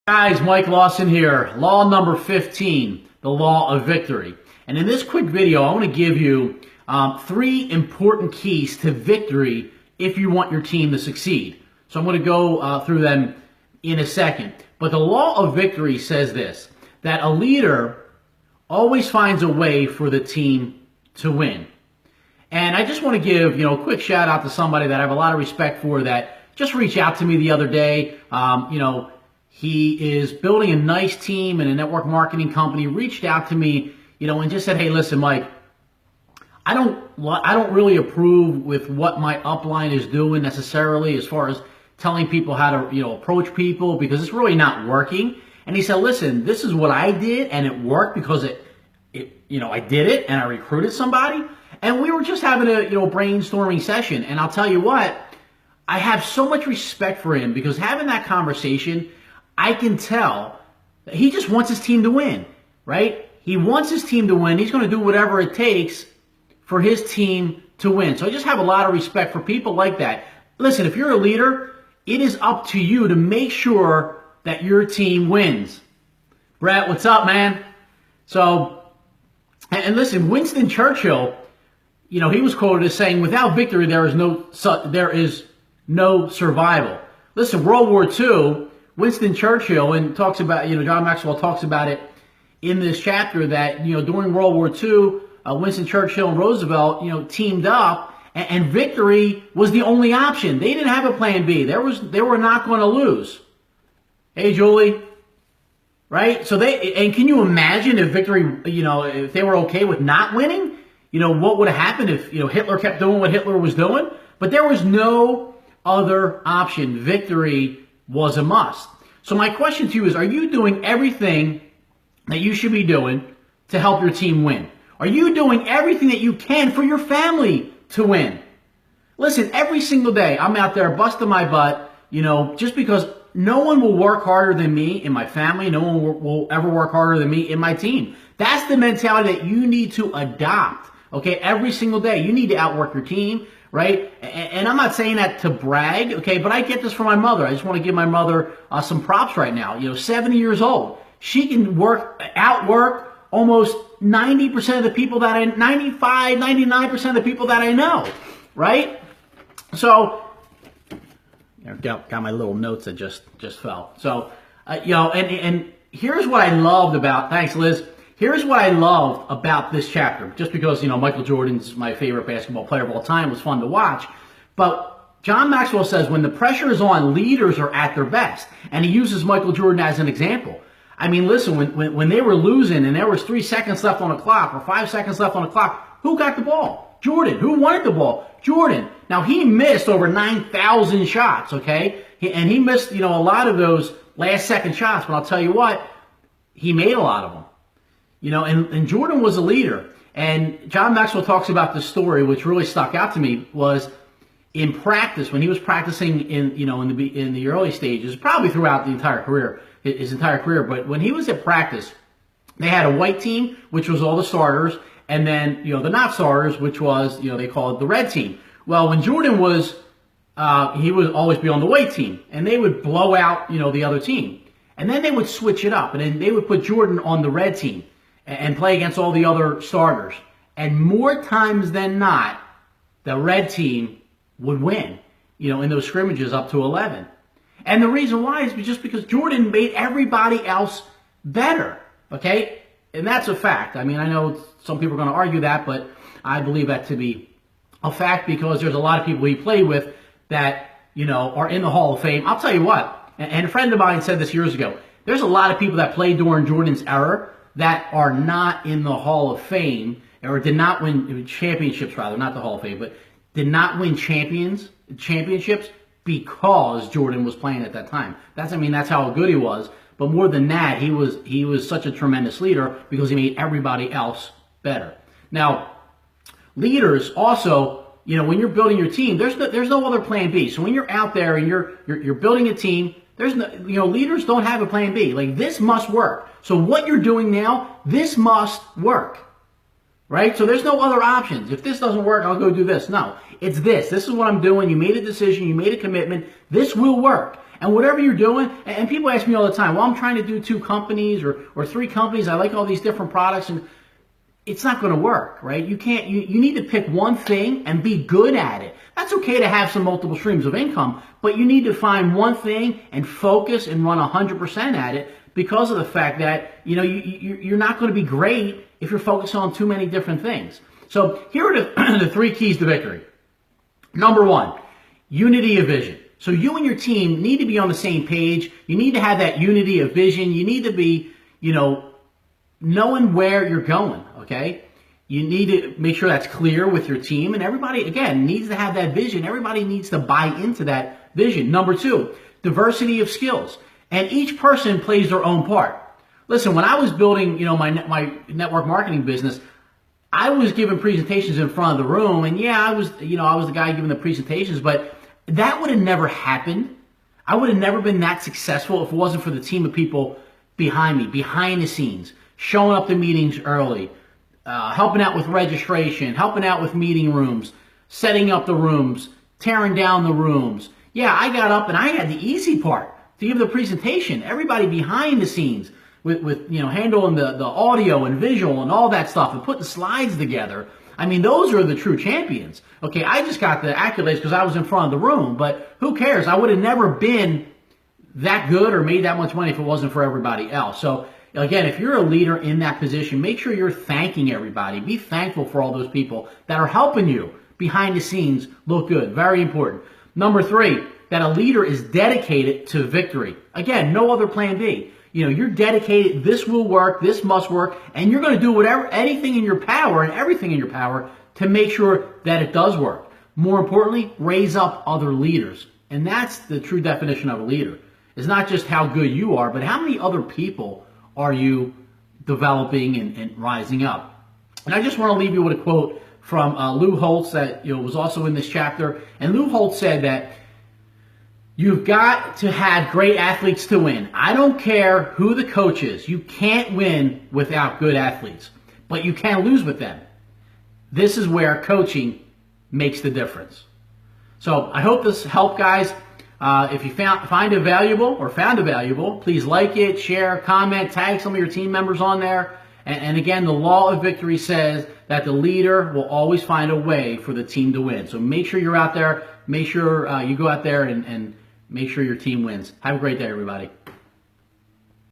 Guys, Mike Lawson here. Law number 15, the law of victory. And in this quick video, I want to give you 3 important keys to victory if you want your team to succeed. So I'm going to go through them in a second. But the law of victory says this, that a leader always finds a way for the team to win. And I just want to give, a quick shout out to somebody that I have a lot of respect for that just reached out to me the other day. He is building a nice team in a network marketing company, reached out to me, and just said, hey, listen, Mike, I don't really approve with what my upline is doing necessarily as far as telling people how to, approach people because it's really not working. And he said, listen, this is what I did and it worked because I did it and I recruited somebody. And we were just having a, brainstorming session. And I'll tell you what, I have so much respect for him because having that conversation, I can tell that he just wants his team to win, right? He wants his team to win. He's going to do whatever it takes for his team to win. So I just have a lot of respect for people like that. Listen, if you're a leader, it is up to you to make sure that your team wins. Brett, what's up, man? So, and listen, Winston Churchill, he was quoted as saying, without victory, there is no survival. Listen, World War II, Winston Churchill, and talks about, John Maxwell talks about it in this chapter that, during World War II, Winston Churchill and Roosevelt, teamed up, and victory was the only option. They didn't have a plan B. They were not going to lose. Hey, Julie. Right? So and can you imagine if victory, if they were okay with not winning? What would have happened if, Hitler kept doing what Hitler was doing? But there was no other option. Victory was a must. So my question to you is, are you doing everything that you should be doing to help your team win? Are you doing everything that you can for your family to win? Listen, every single day I'm out there busting my butt, just because no one will work harder than me in my family. No one will ever work harder than me in my team. That's the mentality that you need to adopt, okay? Every single day, you need to outwork your team, right? And I'm not saying that to brag, okay? But I get this from my mother. I just want to give my mother some props right now. 70 years old. She can outwork almost 90% of the people that 99% of the people that I know, right? So, got my little notes that just fell. So, and here's what I loved about, thanks Liz, here's what I loved about this chapter, just because, Michael Jordan's my favorite basketball player of all time, was fun to watch, but John Maxwell says when the pressure is on, leaders are at their best, and he uses Michael Jordan as an example. I mean, listen, when they were losing and there was 3 seconds left on the clock or 5 seconds left on the clock, who got the ball? Jordan. Who wanted the ball? Jordan. Now, he missed over 9,000 shots, okay? And he missed, a lot of those last-second shots, but I'll tell you what, he made a lot of them. And Jordan was a leader. And John Maxwell talks about this story, which really stuck out to me, was in practice, when he was practicing in the early stages, probably throughout his entire career, but when he was at practice, they had a white team, which was all the starters, and then, the not starters, which was, they called it the red team. Well, when Jordan was, he would always be on the white team, and they would blow out, the other team. And then they would switch it up, and then they would put Jordan on the red team and play against all the other starters. And more times than not, the red team would win, in those scrimmages up to 11. And the reason why is just because Jordan made everybody else better, okay? And that's a fact. I mean, I know some people are going to argue that, but I believe that to be a fact because there's a lot of people he played with that, are in the Hall of Fame. I'll tell you what, and a friend of mine said this years ago, there's a lot of people that played during Jordan's era that are not in the Hall of Fame, or did not win championships, rather, not the Hall of Fame, but did not win championships because Jordan was playing at that time. That's how good he was. But more than that, he was such a tremendous leader because he made everybody else better. Now, leaders also, when you're building your team, there's no other plan B. So when you're out there and you're building a team, there's no, leaders don't have a plan B. Like, this must work. So what you're doing now, this must work. Right? So there's no other options. If this doesn't work, I'll go do this. No, it's this. This is what I'm doing. You made a decision. You made a commitment. This will work. And whatever you're doing, and people ask me all the time, well, I'm trying to do 2 companies or 3 companies. I like all these different products, and it's not going to work, right? You can't, you need to pick one thing and be good at it. That's okay to have some multiple streams of income, but you need to find one thing and focus and run 100% at it, because of the fact that, you're not going to be great if you're focused on too many different things. So here are the 3 keys to victory. Number 1, unity of vision. So you and your team need to be on the same page. You need to have that unity of vision. You need to be, knowing where you're going, okay? You need to make sure that's clear with your team, and everybody, again, needs to have that vision. Everybody needs to buy into that vision. Number 2, diversity of skills. And each person plays their own part. Listen, when I was building, my network marketing business, I was giving presentations in front of the room, and I was the guy giving the presentations, but that would have never happened. I would have never been that successful if it wasn't for the team of people behind me, behind the scenes, showing up to meetings early, helping out with registration, helping out with meeting rooms, setting up the rooms, tearing down the rooms. Yeah, I got up and I had the easy part to give the presentation. Everybody behind the scenes with handling the audio and visual and all that stuff and putting slides together. I mean, those are the true champions. Okay, I just got the accolades because I was in front of the room, but who cares? I would have never been that good or made that much money if it wasn't for everybody else. So again, if you're a leader in that position, make sure you're thanking everybody. Be thankful for all those people that are helping you behind the scenes look good. Very important. Number 3, that a leader is dedicated to victory. Again, no other plan B. You're dedicated. This will work. This must work. And you're going to do anything in your power and everything in your power to make sure that it does work. More importantly, raise up other leaders. And that's the true definition of a leader. It's not just how good you are, but how many other people are you developing and rising up. And I just want to leave you with a quote from Lou Holtz that was also in this chapter. And Lou Holtz said that you've got to have great athletes to win. I don't care who the coach is. You can't win without good athletes, but you can lose with them. This is where coaching makes the difference. So I hope this helped, guys. If you found it valuable, please like it, share, comment, tag some of your team members on there. And again, the law of victory says that the leader will always find a way for the team to win. So make sure you're out there. Make sure you go out there and make sure your team wins. Have a great day, everybody.